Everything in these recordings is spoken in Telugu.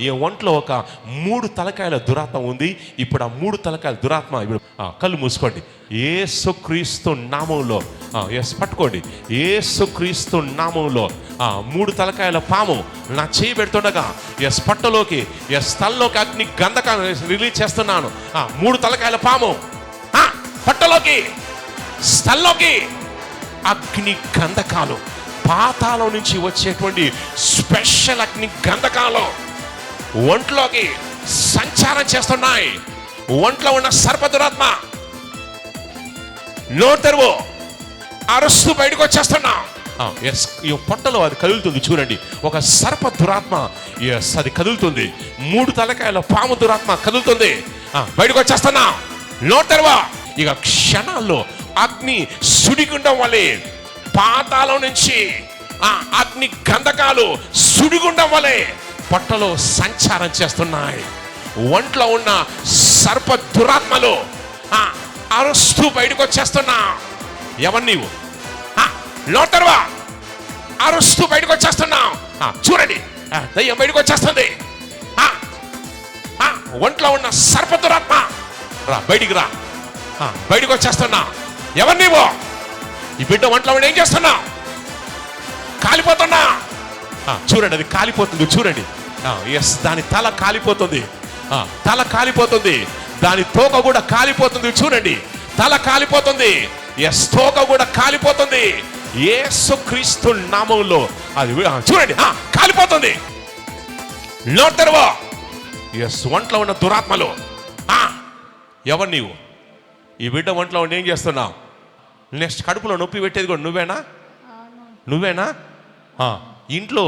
ఈ ఒంట్లో ఒక 3 తలకాయల దురాత్మ ఉంది. ఇప్పుడు ఆ 3 తలకాయల దురాత్మ ఇప్పుడు కళ్ళు మూసుకోండి. యేసుక్రీస్తు నామంలో పట్టుకోండి. యేసుక్రీస్తు నామంలో 3 తలకాయల పాము నా చేయి పెడుతుండగా పట్టలోకి స్థలంలోకి అగ్ని గంధకాన్ని రిలీజ్ చేస్తున్నాను. 3 తలకాయల పాము పట్టలోకి స్థలంలోకి అగ్ని గంధకాలు, పాతాళం నుంచి వచ్చేటువంటి స్పెషల్ అగ్ని గంధకాలు ఒంట్లోకి సంచారం చేస్తున్నాయి. ఒంట్లో ఉన్న సర్పదురాత్మ నోరు తెరువు, అరుస్తూ బయటకు వచ్చేస్తున్నా. ఈ పొట్టలో అది కదులుతుంది చూడండి. ఒక సర్ప దురాత్మ అది కదులుతుంది. 3 తలకాయల పాము దురాత్మ కదులుతుంది. బయటకు వచ్చేస్తున్నా. నోరు తెరువు. ఇక క్షణాల్లో అగ్ని సుడిగుండం వలె పాతాళం నుంచి అగ్ని గంధకాలు సుడిగుండం వలె పొట్టలో సంచారం చేస్తున్నాయి. ఒంట్లో ఉన్న సర్ప దురాత్మలు అరుస్తూ బయటకు వచ్చేస్తున్నా. ఎవరు నీవు? లోతర్వా అరుస్తూ బయటకు వచ్చేస్తున్నా. చూడండి, దయ్యం బయటకు వచ్చేస్తుంది. ఒంట్లో ఉన్న సర్ప దురాత్మ రా, బయటికి రా. బయటకు వచ్చేస్తున్నా. ఎవరు నీవు? ఈ బిడ్డ ఒంట్లో ఏం చేస్తున్నా? కాలిపోతున్నా. చూడండి, అది కాలిపోతుంది. చూడండి, దాని తల కాలిపోతుంది. తల కాలిపోతుంది. దాని తోక కూడా కాలిపోతుంది. చూడండి, తల కాలిపోతుంది. తోక కూడా కాలిపోతుంది. యేసుక్రీస్తు నామంలో అది చూడండి కాలిపోతుంది. నోరు తెరువు. ఒంట్లో ఉన్న దురాత్మలు. ఎవరు నీవు? ఈ బిడ్డ ఒంట్లో ఉండి ఏం చేస్తున్నావు? నెక్స్ట్ కడుపులో నొప్పి పెట్టేది కూడా నువ్వేనా? ఇంట్లో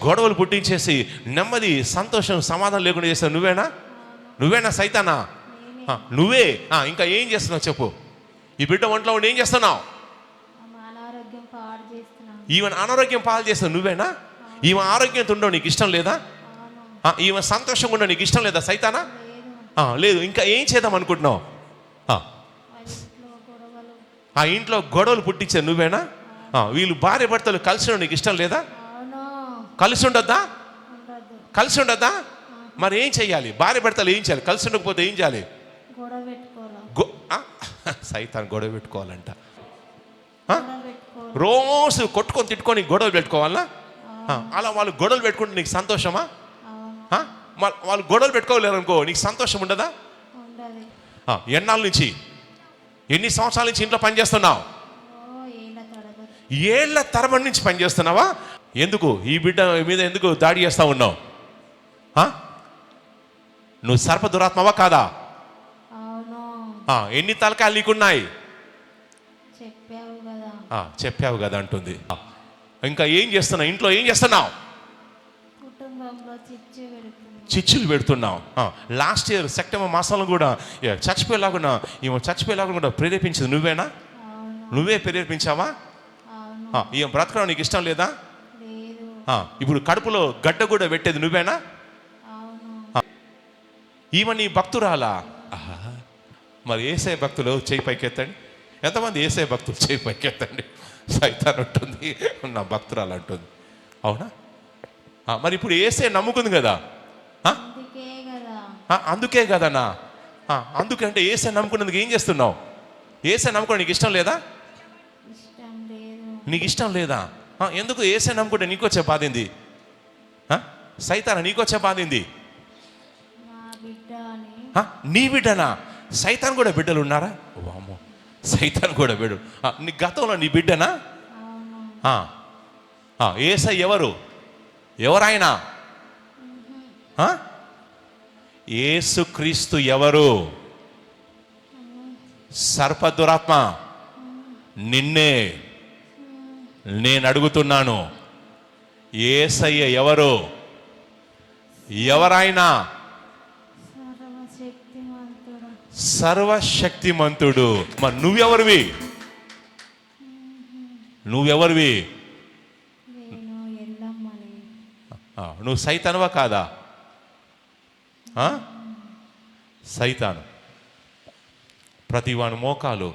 గొడవలు పుట్టించేసి నెమ్మది సంతోషం సమాధానం లేకుండా చేస్తావు నువ్వేనా సైతానా? నువ్వే. ఇంకా ఏం చేస్తున్నావు చెప్పు? ఈ బిడ్డ ఒంట్లో ఉండి ఏం చేస్తున్నావు? ఈమె అనారోగ్యం పాలు చేస్తావు నువ్వేనా? ఈమె ఆరోగ్యంతో ఉండవు నీకు ఇష్టం లేదా? ఈమె సంతోషంగా ఉండవు నీకు ఇష్టం లేదా సైతానా? లేదు. ఇంకా ఏం చేద్దాం అనుకుంటున్నావు? ఆ ఇంట్లో గొడవలు పుట్టించారు నువ్వేనా? వీళ్ళు భార్య భర్తలు కలిసి ఉండవు నీకు ఇష్టం లేదా? కలిసి ఉండద్దా? మరి ఏం చెయ్యాలి? భార్య భర్తలు ఏం చేయాలి? కలిసి ఉండకపోతే ఏం చేయాలి? సైతాన్ గొడవ పెట్టుకోవాలంట. రోజు కొట్టుకొని తిట్టుకొని గొడవలు పెట్టుకోవాలా? అలా వాళ్ళు గొడవలు పెట్టుకుంటే నీకు సంతోషమా? వాళ్ళు గొడవలు పెట్టుకోలేరు అనుకో, నీకు సంతోషం ఉండదా? ఎన్నాళ్ళ నుంచి, ఎన్ని సంవత్సరాల నుంచి ఇంట్లో పనిచేస్తున్నావు? ఏళ్ల తరబడి నుంచి పనిచేస్తున్నావా? ఎందుకు ఈ బిడ్డ మీద ఎందుకు దాడి చేస్తా ఉన్నావు? నువ్వు సర్ప దురాత్మవా కాదా? ఎన్ని తలకాయలు నీకున్నాయి? చెప్పావు కదా అంటుంది. ఇంకా ఏం చేస్తున్నావు? ఇంట్లో ఏం చేస్తున్నావు? చిచ్చులు పెడుతున్నావు. లాస్ట్ ఇయర్ సెప్టెంబర్ మాసంలో కూడా చచ్చిపోయేలాగా కూడా ప్రేరేపించింది నువ్వేనా? నువ్వే ప్రేరేపించావా? ఈమె బ్రతకడం నీకు ఇష్టం లేదా? ఇప్పుడు కడుపులో గడ్డ కూడా పెట్టేది నువ్వేనా? ఈమె నీ భక్తురాలా? మరి యేసయ్య భక్తులు చేయి పైకెత్తండి. ఎంతమంది యేసయ్య భక్తులు చేయి పైకెత్తండి. సైతాన్ ఉంటుంది, నా భక్తురాలు అంటుంది. అవునా? మరి ఇప్పుడు యేసయ్య నమ్ముకుంది కదా. అందుకే కదనా? అందుకంటే యేసయ్య నమ్ముకున్నందుకు ఏం చేస్తున్నావు? యేసయ్య నమ్ముకోవడం నీకు ఇష్టం లేదా? నీకు ఇష్టం లేదా? ఎందుకు? యేసయ్య నమ్ముకుంటే నీకొచ్చే బాధింది. సైతాన్ నీకొచ్చే బాధింది. నీ బిడ్డనా? సైతాన్ కూడా బిడ్డలు ఉన్నారా? వామ్మో, సైతాన్ కూడా బిడ్డలు. నీ గతంలో నీ బిడ్డనా? యేసయ్య ఎవరాయన? యేసుక్రీస్తు ఎవరు? సర్పదురాత్మ నిన్నే నేను అడుగుతున్నాను. యేసయ్య ఎవరు? ఎవరైనా? సర్వశక్తిమంతుడు. మరి నువ్వెవరివి? నువ్వు సైతానువా కాదా? సైతాను. ప్రతివాని మోకాలు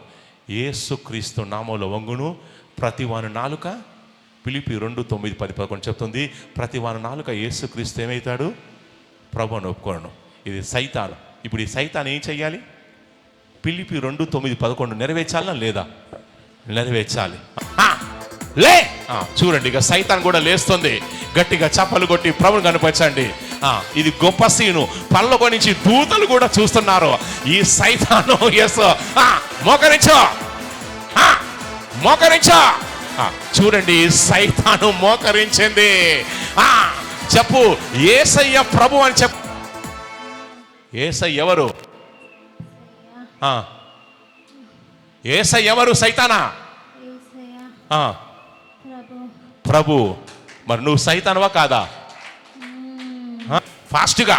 యేసుక్రీస్తు నామంలో వంగును, ప్రతివాని నాలుక, ఫిలిప్పీ 2:9-10-11 చెప్తుంది, ప్రతివాని నాలుక యేసుక్రీస్తు ఏమవుతాడు? ప్రభువుని ఒప్పుకోను. ఇది సైతాను. ఇప్పుడు ఈ సైతాన్ ఏం చెయ్యాలి? ఫిలిప్పీ 2:9-11 నెరవేర్చాలా లేదా? నెరవేర్చాలి. లే చూడండి, ఇక సైతాన్ కూడా లేస్తుంది. గట్టిగా చప్పలు కొట్టి ప్రభుని కనిపించండి. ఇది గొప్ప సీను. పరలోకం నుంచి దూతలు కూడా చూస్తున్నారు. ఈ సైతాను మోకరించో మోకరించో. చూడండి, సైతాను మోకరించింది. చెప్పు, యేసయ్య ప్రభు అని చెప్పు. యేసయ్య ఎవరు? యేసయ్య ఎవరు? సైతానా? ప్రభు. మరి నువ్వు సైతానువా కాదా? ఫాస్ట్గా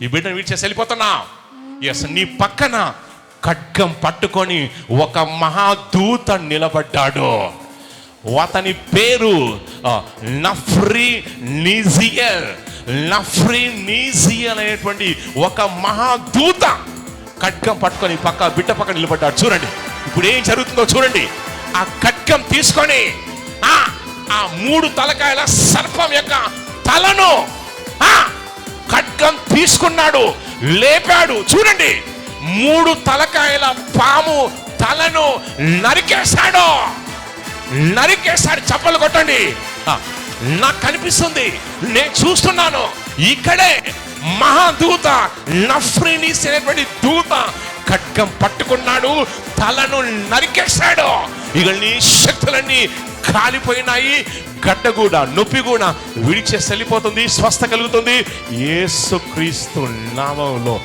ఈ బిడ్డను విడిచేసి వెళ్ళిపోతున్నా. ఎస్, నీ పక్కన ఖడ్గం పట్టుకొని ఒక మహాదూత నిలబడ్డాడు. అతని పేరు నఫ్రీనీజియల్. నఫ్రీనీజియల్ అనేటువంటి ఒక మహాదూత ఖడ్గం పట్టుకొని బిడ్డ పక్క నిలబడ్డాడు. చూడండి ఇప్పుడు ఏం జరుగుతుందో చూడండి. ఆ ఖడ్గం తీసుకొని ఆ 3 తలకాయల సర్పం యొక్క తలను ఖడ్గం తీసుకున్నాడు, లేపాడు. చూడండి, 3 తలకాయల పాము తలను నరికేశాడు. చప్పలు కొట్టండి. నాకు కనిపిస్తుంది, నేను చూస్తున్నాను. ఇక్కడే మహాదూత నఫ్రీనీస్ అనేటువంటి దూత ఖడ్గం పట్టుకున్నాడు, తలను నరికేశాడు. ఇక నీ శక్తులన్నీ కాలిపోయినాయి. గడ్డ కూడా, నొప్పి కూడా విడిచేసి వెళ్ళిపోతుంది, స్వస్థ కలుగుతుంది యేసుక్రీస్తు నామములో.